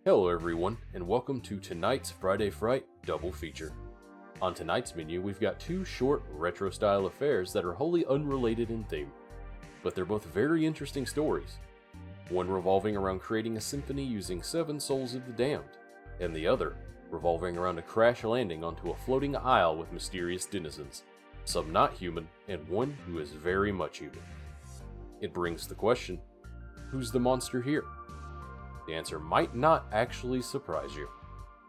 Hello everyone, and welcome to tonight's Friday Fright double feature. On tonight's menu, we've got two short, retro-style affairs that are wholly unrelated in theme, but they're both very interesting stories. One revolving around creating a symphony using 7 souls of the damned, and the other revolving around a crash landing onto a floating isle with mysterious denizens, some not human, and one who is very much human. It brings the question, who's the monster here? The answer might not actually surprise you.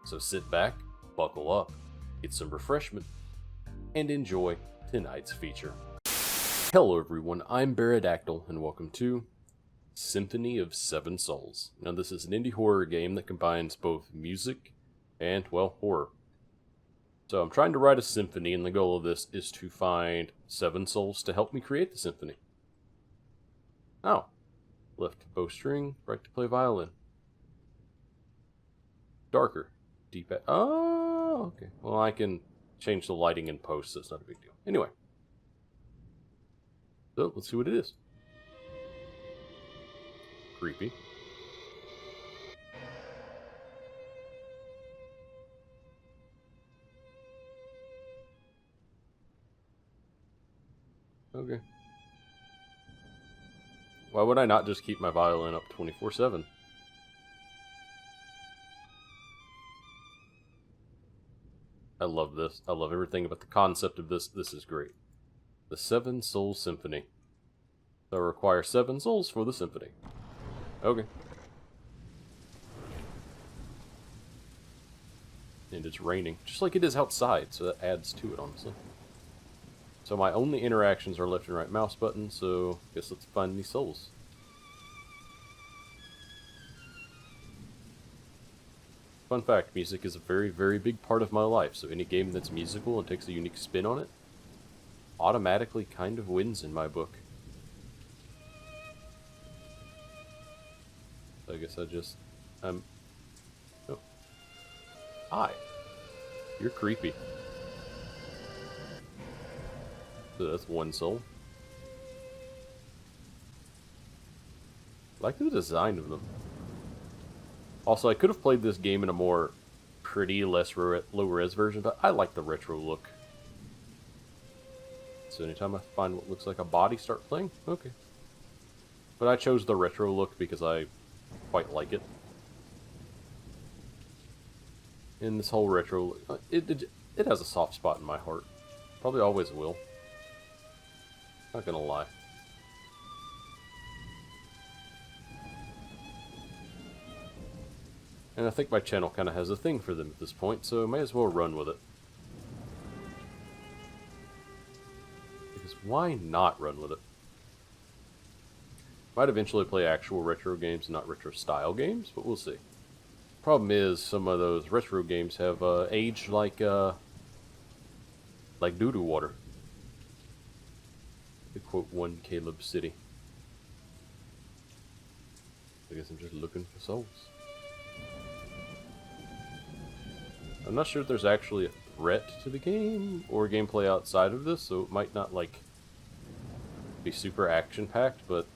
So sit back, buckle up, get some refreshment, and enjoy tonight's feature. Hello everyone, I'm Bearadactyl, and welcome to Symphony of 7 Souls. Now this is an indie horror game that combines both music and, well, horror. So I'm trying to write a symphony, and the goal of this is to find 7 souls to help me create the symphony. Oh. Left bowstring, right to play violin. Darker. Deep at. Oh, okay. Well, I can change the lighting in post, so it's not a big deal. Anyway. So, let's see what it is. Creepy. Okay. Why would I not just keep my violin up 24/7? I love this. I love everything about the concept of this. This is great. The 7 Soul Symphony. So require 7 souls for the symphony. Okay. And it's raining, just like it is outside, so that adds to it, honestly. So my only interactions are left and right mouse buttons, so I guess let's find these souls. Fun fact, music is a very, very big part of my life, so any game that's musical and takes a unique spin on it automatically kind of wins in my book. So I guess oh. Hi. You're creepy. So that's 1 soul. I like the design of them. Also, I could have played this game in a more pretty, less low-res version, but I like the retro look. So anytime I find what looks like a body, start playing? Okay. But I chose the retro look because I quite like it. And this whole retro look, it has a soft spot in my heart. Probably always will. Not gonna lie. And I think my channel kind of has a thing for them at this point, so I may as well run with it. Because why not run with it? Might eventually play actual retro games and not retro style games, but we'll see. Problem is, some of those retro games have aged like doo-doo water. To quote one Caleb City. I guess I'm just looking for souls. I'm not sure if there's actually a threat to the game or gameplay outside of this, so it might not like be super action-packed, but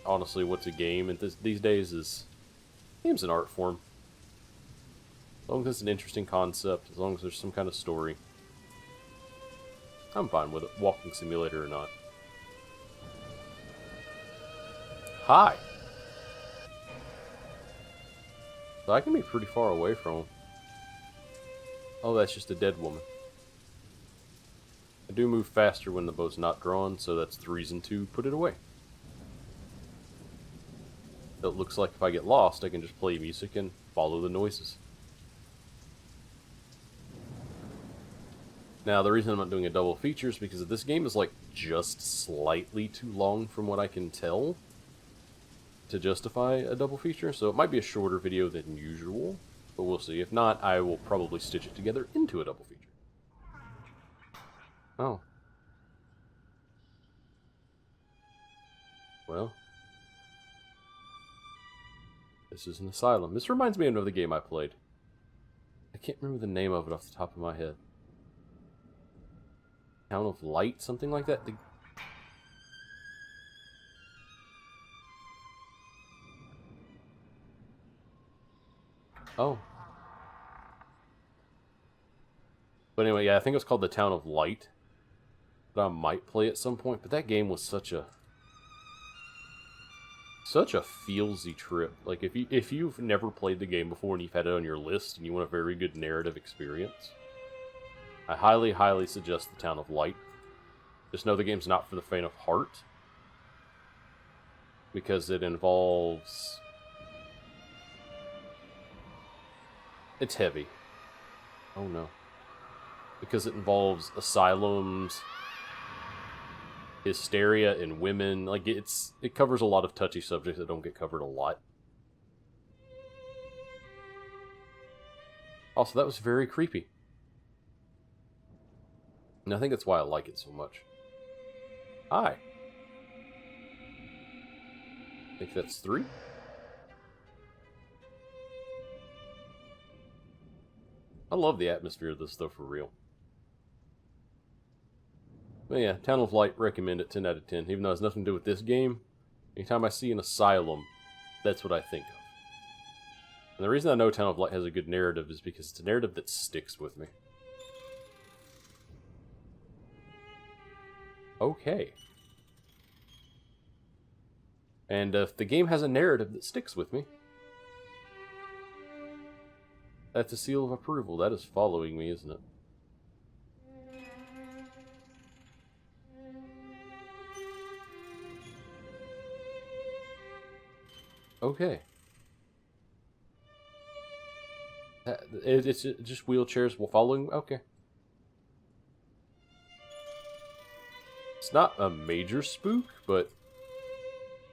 honestly, what's a game? And these days game's an art form. As long as it's an interesting concept, as long as there's some kind of story, I'm fine with it, walking simulator or not. Hi! So I can be pretty far away from him. Oh, that's just a dead woman. I do move faster when the bow's not drawn, so that's the reason to put it away. So it looks like if I get lost, I can just play music and follow the noises. Now, the reason I'm not doing a double feature is because this game is like just slightly too long from what I can tell to justify a double feature, so it might be a shorter video than usual, but we'll see. If not, I will probably stitch it together into a double feature. Oh. Well. This is an asylum. This reminds me of another game I played. I can't remember the name of it off the top of my head. Town of Light? Something like that? Oh. But anyway, yeah, I think it was called The Town of Light. But I might play at some point. But that game was such a feelsy trip. Like, if you've never played the game before and you've had it on your list and you want a very good narrative experience, I highly, highly suggest The Town of Light. Just know the game's not for the faint of heart. Because it involves... It's heavy. Oh no. Because it involves asylums, hysteria, and women. Like, it covers a lot of touchy subjects that don't get covered a lot. Also, that was very creepy. And I think that's why I like it so much. Hi. I think that's 3. I love the atmosphere of this stuff for real. But yeah, Town of Light, recommend it, 10 out of 10. Even though it has nothing to do with this game, anytime I see an asylum, that's what I think of. And the reason I know Town of Light has a good narrative is because it's a narrative that sticks with me. Okay. And if the game has a narrative that sticks with me, that's a seal of approval. That is following me, isn't it? Okay. It's just wheelchairs following... Okay. It's not a major spook, but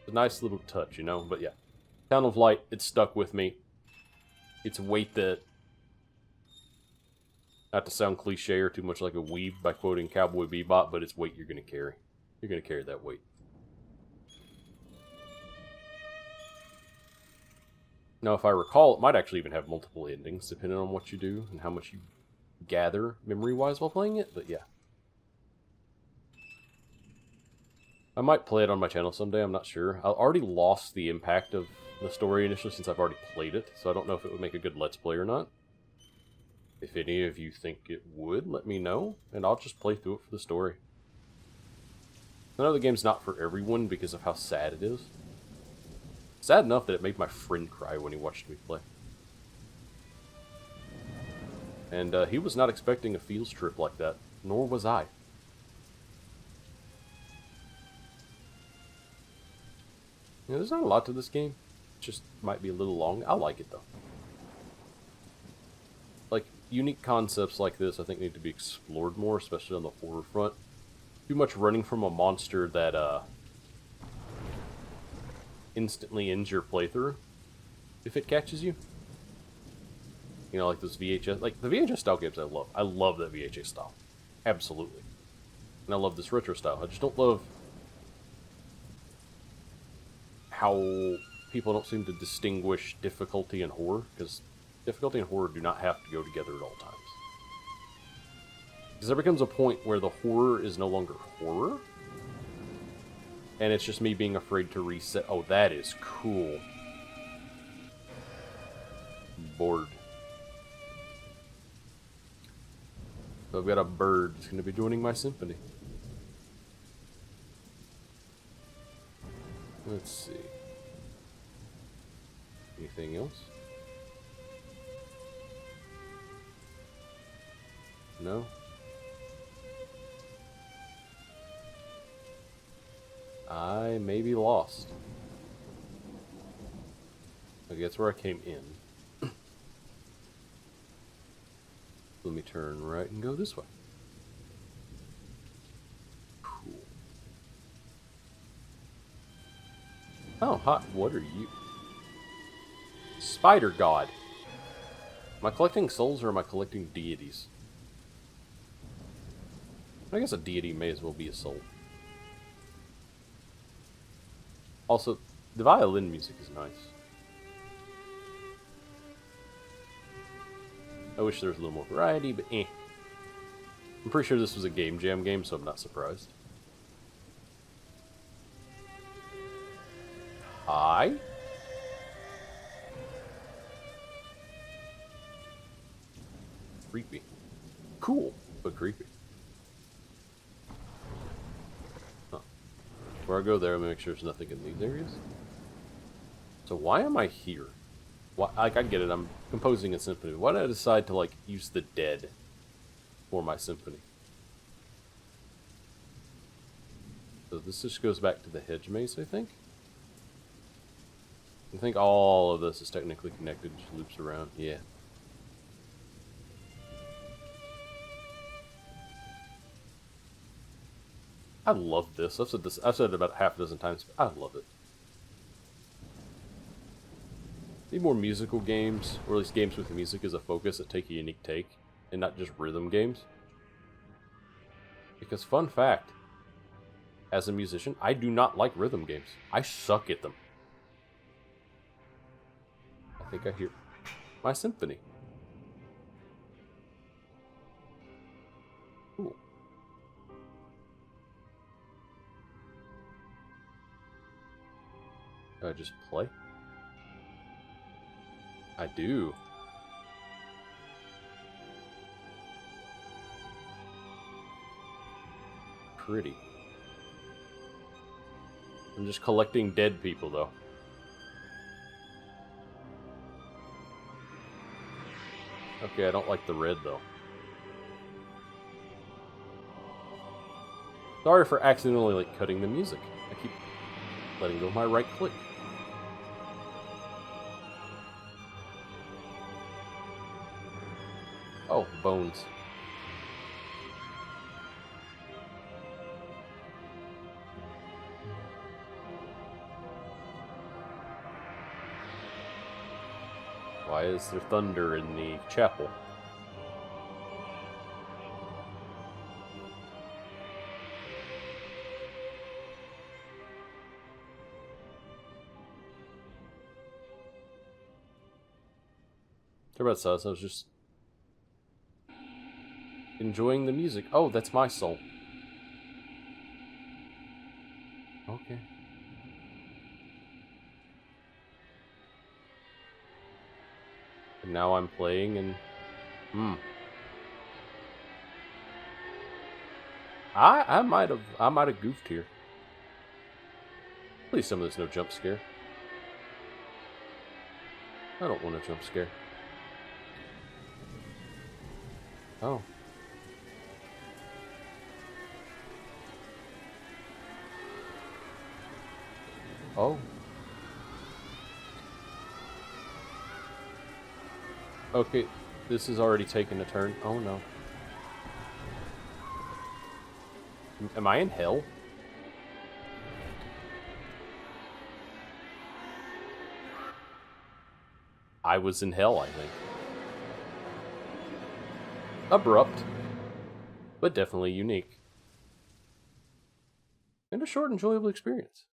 it's a nice little touch, you know? But yeah. Town of Light, it stuck with me. It's a weight that... Not to sound cliche or too much like a weeb by quoting Cowboy Bebop, but it's weight you're going to carry. You're going to carry that weight. Now, if I recall, it might actually even have multiple endings, depending on what you do and how much you gather memory-wise while playing it, but yeah. I might play it on my channel someday, I'm not sure. I already lost the impact of the story initially since I've already played it, so I don't know if it would make a good Let's Play or not. If any of you think it would, let me know, and I'll just play through it for the story. I know the game's not for everyone because of how sad it is. Sad enough that it made my friend cry when he watched me play. And he was not expecting a feels trip like that, nor was I. You know, there's not a lot to this game. It just might be a little long. I like it, though. Like, unique concepts like this, I think, need to be explored more, especially on the horror front. Too much running from a monster that, instantly ends your playthrough if it catches you. You know, like those VHS... Like, the VHS style games I love. I love that VHS style. Absolutely. And I love this retro style. I just don't love how people don't seem to distinguish difficulty and horror, because difficulty and horror do not have to go together at all times. Because there becomes a point where the horror is no longer horror, and it's just me being afraid to reset. Oh, that is cool. Bored. So I've got a bird that's going to be joining my symphony. Let's see. Anything else? No? I may be lost. Okay, that's where I came in. Let me turn right and go this way. Cool. Oh, hot. What are you? Spider God. Am I collecting souls or am I collecting deities? I guess a deity may as well be a soul. Also, the violin music is nice. I wish there was a little more variety, but eh. I'm pretty sure this was a Game Jam game, so I'm not surprised. Hi? creepy. Cool, but creepy. Huh. Before I go there, I'm gonna make sure there's nothing in these areas. So why am I here? Why, like, I get it, I'm composing a symphony. Why did I decide to, like, use the dead for my symphony? So this just goes back to the hedge maze, I think? I think all of this is technically connected, just loops around. Yeah. I love this. I've said it about half a dozen times. I love it. Need more musical games, or at least games with music as a focus that take a unique take, and not just rhythm games. Because, fun fact, as a musician, I do not like rhythm games. I suck at them. I think I hear my symphony. Cool. Do I just play? I do. Pretty. I'm just collecting dead people, though. Okay, I don't like the red, though. Sorry for accidentally, like, cutting the music. I keep letting go of my right click. Oh, bones. Why is there thunder in the chapel? Sorry about sus, I was just enjoying the music. Oh, that's my soul. Okay. And now I'm playing and... I might have goofed here. Please tell me there's no jump scare. I don't want a jump scare. Oh. Oh. Okay, this has already taken a turn. Oh no. Am I in hell? I was in hell, I think. Abrupt, but definitely unique. And a short, enjoyable experience.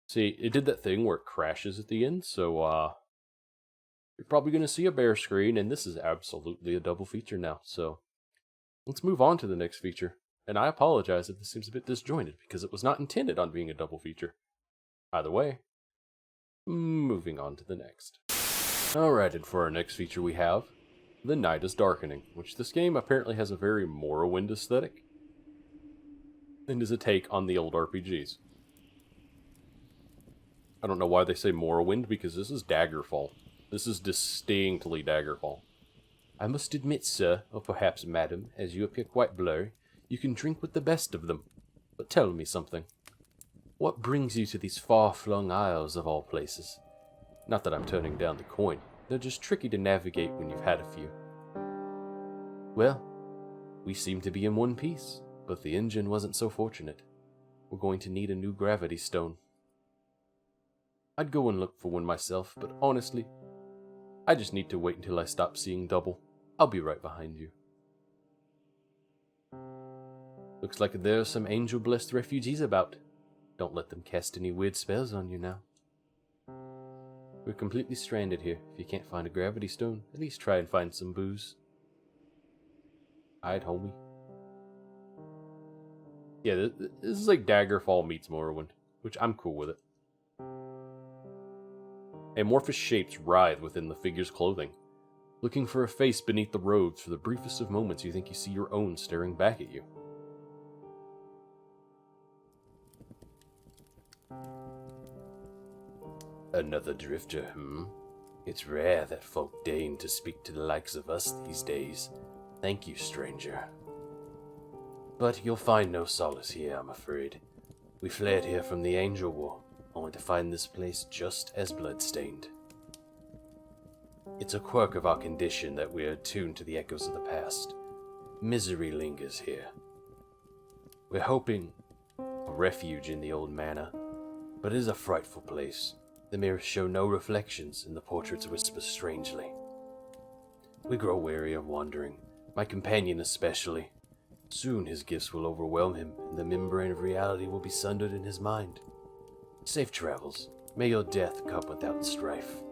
See, it did that thing where it crashes at the end, so, you're probably going to see a bare screen, and this is absolutely a double feature now, so let's move on to the next feature. And I apologize if this seems a bit disjointed, because it was not intended on being a double feature. Either way, moving on to the next. Alright, and for our next feature we have The Knight Is Darkening, which this game apparently has a very Morrowind aesthetic, and is a take on the old RPGs. I don't know why they say Morrowind, because this is Daggerfall. This is distinctly Daggerfall. I must admit, sir, or perhaps madam, as you appear quite blurry, you can drink with the best of them. But tell me something. What brings you to these far-flung isles of all places? Not that I'm turning down the coin. They're just tricky to navigate when you've had a few. Well, we seem to be in one piece, but the engine wasn't so fortunate. We're going to need a new gravity stone. I'd go and look for one myself, but honestly, I just need to wait until I stop seeing double. I'll be right behind you. Looks like there are some angel-blessed refugees about. Don't let them cast any weird spells on you now. We're completely stranded here. If you can't find a gravity stone, at least try and find some booze. Alright, homie. Yeah, this is like Daggerfall meets Morrowind, which I'm cool with it. Amorphous shapes writhe within the figure's clothing. looking for a face beneath the robes. For the briefest of moments, you think you see your own staring back at you. Another drifter, It's rare that folk deign to speak to the likes of us these days. Thank you, stranger. But you'll find no solace here, I'm afraid. We fled here from the Angel War, only to find this place just as bloodstained. It's a quirk of our condition that we're attuned to the echoes of the past. Misery lingers here. We're hoping for refuge in the old manor, but it is a frightful place. The mirrors show no reflections, and the portraits whisper strangely. We grow weary of wandering, my companion especially. Soon his gifts will overwhelm him, and the membrane of reality will be sundered in his mind. Safe travels. May your death come without strife.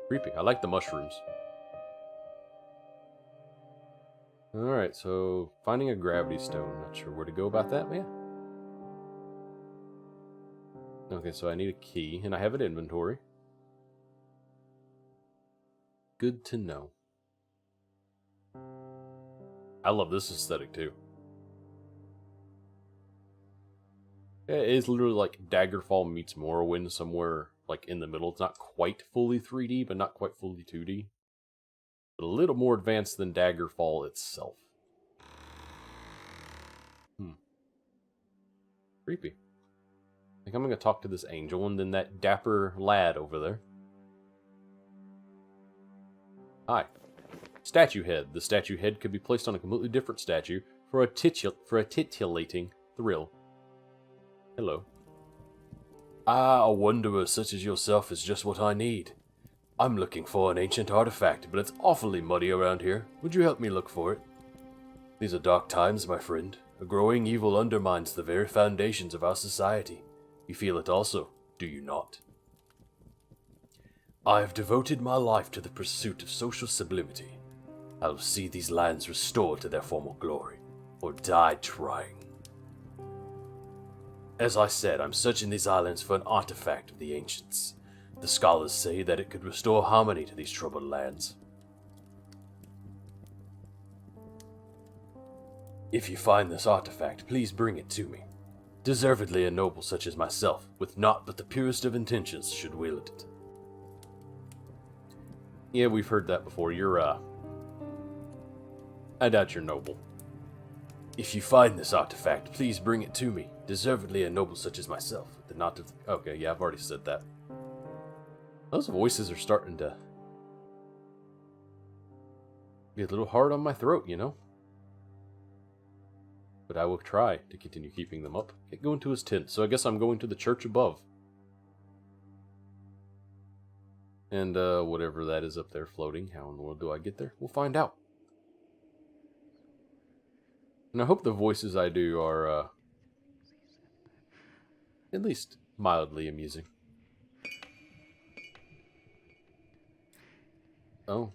Creepy. I like the mushrooms. Alright, so finding a gravity stone. Not sure where to go about that, man. Okay, so I need a key, and I have an inventory. Good to know. I love this aesthetic, too. Yeah, it is literally like Daggerfall meets Morrowind somewhere like in the middle. It's not quite fully 3D, but not quite fully 2D. But a little more advanced than Daggerfall itself. Creepy. I think I'm going to talk to this angel and then that dapper lad over there. Hi. Statue head. The statue head could be placed on a completely different statue for a titillating thrill. Hello. A wanderer such as yourself is just what I need. I'm looking for an ancient artifact, but it's awfully muddy around here. Would you help me look for it? These are dark times, my friend. A growing evil undermines the very foundations of our society. You feel it also, do you not? I have devoted my life to the pursuit of social sublimity. I will see these lands restored to their former glory, or die trying. As I said, I'm searching these islands for an artifact of the ancients. The scholars say that it could restore harmony to these troubled lands. If you find this artifact, please bring it to me. Deservedly a noble such as myself, with naught but the purest of intentions, should wield it. Yeah, we've heard that before. I doubt you're noble. If you find this artifact, please bring it to me. Deservedly a noble such as myself, with the naught of... Okay, yeah, I've already said that. Those voices are starting to be a little hard on my throat, you know? But I will try to continue keeping them up. Can't go into his tent, so I guess I'm going to the church above. And, whatever that is up there floating. How in the world do I get there? We'll find out. And I hope the voices I do are, at least mildly amusing. Oh.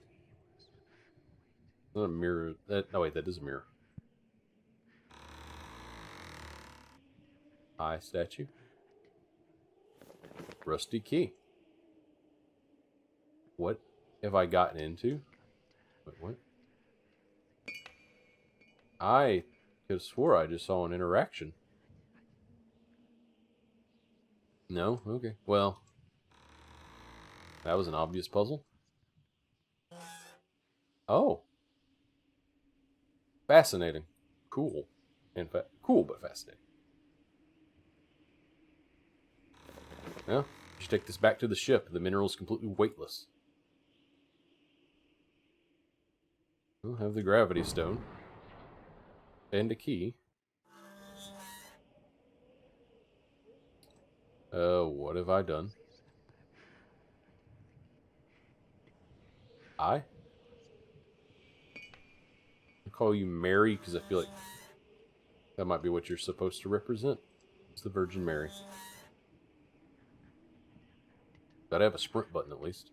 Is that a mirror? No, wait, that is a mirror. Eye statue. Rusty key. What have I gotten into? Wait, what? I could have swore I just saw an interaction. No? Okay. Well, that was an obvious puzzle. Oh. Fascinating. Cool. In fact, cool but fascinating. Well, you should take this back to the ship. The mineral's completely weightless. We'll have the gravity stone. And a key. What have I done? I call you Mary because I feel like that might be what you're supposed to represent. It's the Virgin Mary. Gotta have a sprint button at least.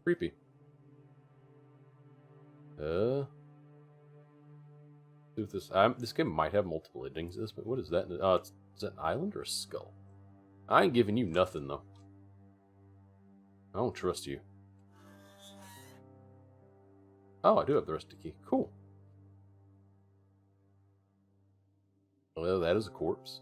Creepy. See if this game might have multiple endings. What is that? Is that an island or a skull? I ain't giving you nothing though. I don't trust you. Oh, I do have the rusty key. Cool. Well, that is a corpse.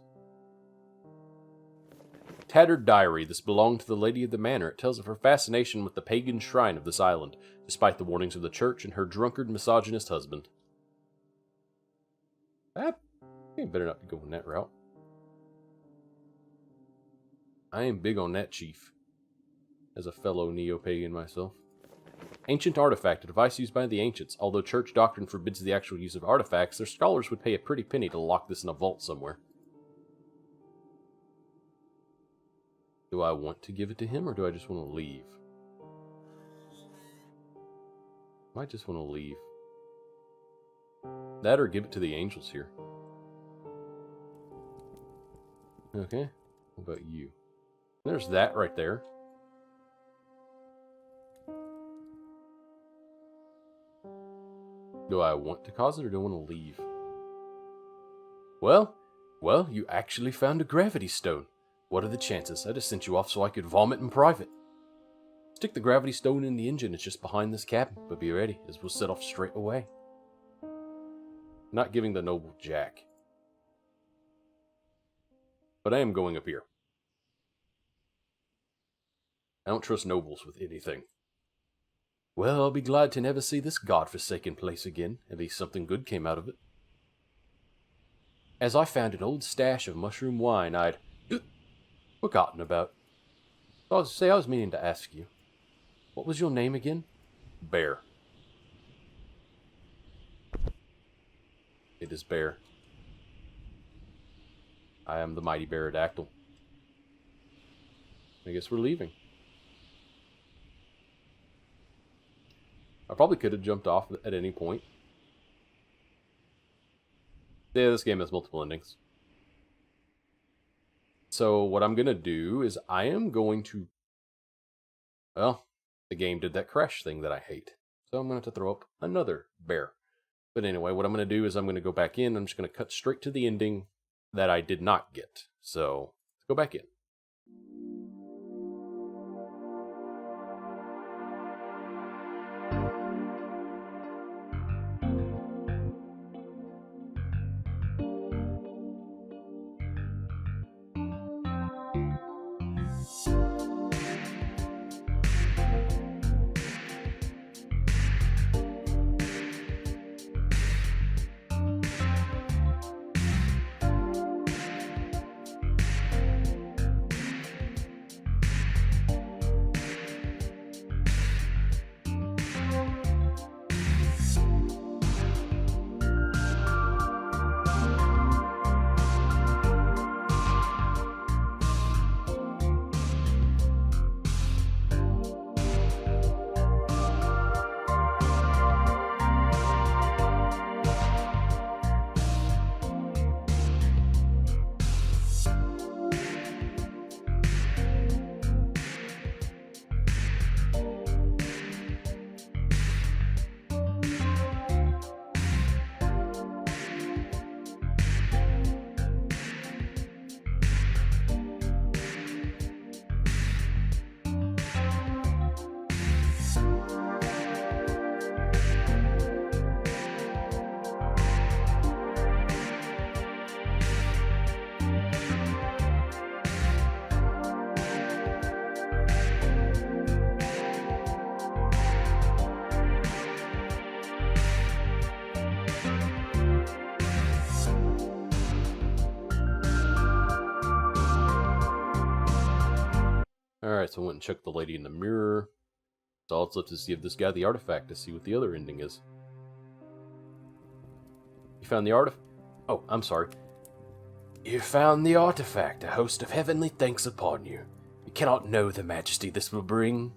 Tattered diary. This belonged to the lady of the manor. It tells of her fascination with the pagan shrine of this island, despite the warnings of the church and her drunkard, misogynist husband. I better not be going that route. I am big on that, Chief, as a fellow neo-pagan myself. Ancient artifact, a device used by the ancients. Although church doctrine forbids the actual use of artifacts, their scholars would pay a pretty penny to lock this in a vault somewhere. Do I want to give it to him, or do I just want to leave? I might just want to leave. That or give it to the angels here. Okay, what about you? There's that right there. Do I want to cause it, or do I want to leave? Well, you actually found a gravity stone. What are the chances? I just sent you off so I could vomit in private. Stick the gravity stone in the engine. It's just behind this cabin, but be ready, as we'll set off straight away. Not giving the noble jack. But I am going up here. I don't trust nobles with anything. Well, I'll be glad to never see this godforsaken place again, at least something good came out of it. As I found an old stash of mushroom wine I'd forgotten about. I was meaning to ask you. What was your name again? Bear. It is Bear. I am the mighty Bearadactyl. I guess we're leaving. I probably could have jumped off at any point. Yeah, this game has multiple endings. So what I'm going to do is I am going to... Well, the game did that crash thing that I hate. So I'm going to have to throw up another bear. But anyway, what I'm going to do is I'm going to go back in. I'm just going to cut straight to the ending that I did not get. So let's go back in. Alright, so I went and checked the lady in the mirror. So all it's left is to give this guy the artifact to see what the other ending is. You found the artifact? Oh, I'm sorry. You found the artifact, a host of heavenly thanks upon you. You cannot know the majesty this will bring.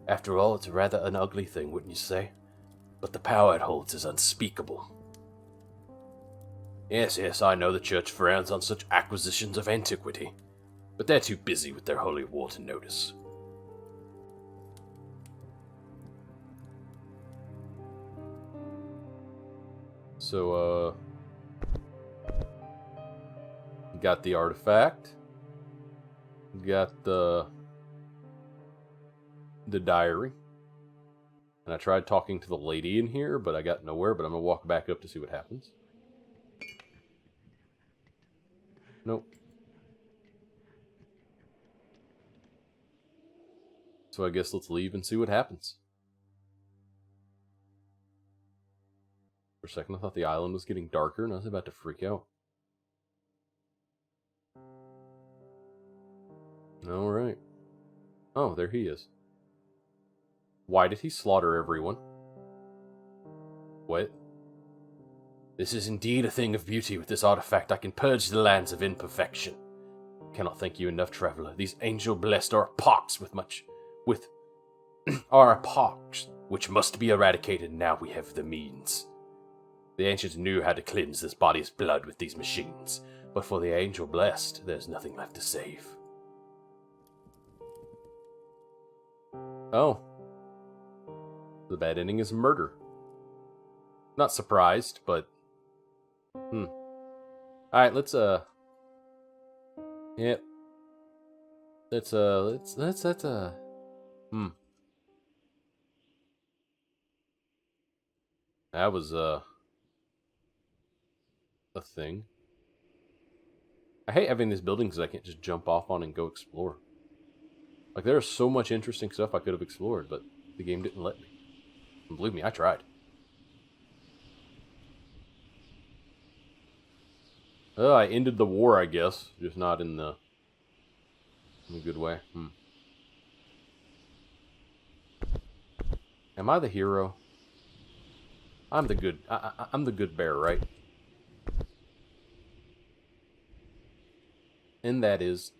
After all, it's rather an ugly thing, wouldn't you say? But the power it holds is unspeakable. Yes, I know the church frowns on such acquisitions of antiquity, but they're too busy with their holy war to notice. So, got the artifact. Got the the diary. And I tried talking to the lady in here, but I got nowhere, but I'm going to walk back up to see what happens. Nope. So I guess let's leave and see what happens. For a second I thought the island was getting darker and I was about to freak out. Alright. Oh, there he is. Why did he slaughter everyone? What? This is indeed a thing of beauty. With this artifact I can purge the lands of imperfection. Cannot thank you enough, traveler. These angel-blessed are a pox are a pox which must be eradicated. Now we have the means. The ancients knew how to cleanse this body's blood with these machines, but for the angel-blessed, there's nothing left to save. Oh. The bad ending is murder. Not surprised, but... Alright, let's, Yep. Let's, That was, a thing. I hate having these buildings that I can't just jump off on and go explore. Like, there's so much interesting stuff I could have explored, but the game didn't let me. And believe me, I tried. I ended the war, I guess. Just not in a good way. Am I the hero? I'm the good... I'm the good bear, right? And that is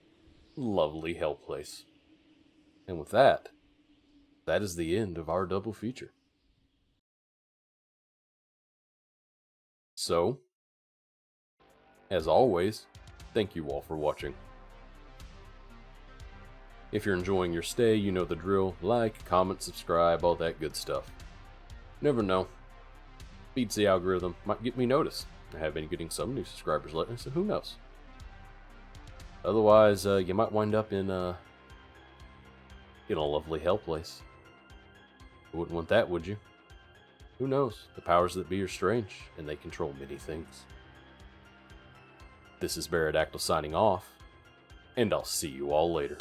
lovely Hell Place. And with that, that is the end of our double feature. So, as always, thank you all for watching. If you're enjoying your stay, you know the drill. Like, comment, subscribe, all that good stuff. Never know. Feeds the algorithm, might get me noticed. I have been getting some new subscribers lately, so who knows. Otherwise, you might wind up in a lovely Hell Place. You wouldn't want that, would you? Who knows? The powers that be are strange, and they control many things. This is Bearadactyl signing off, and I'll see you all later.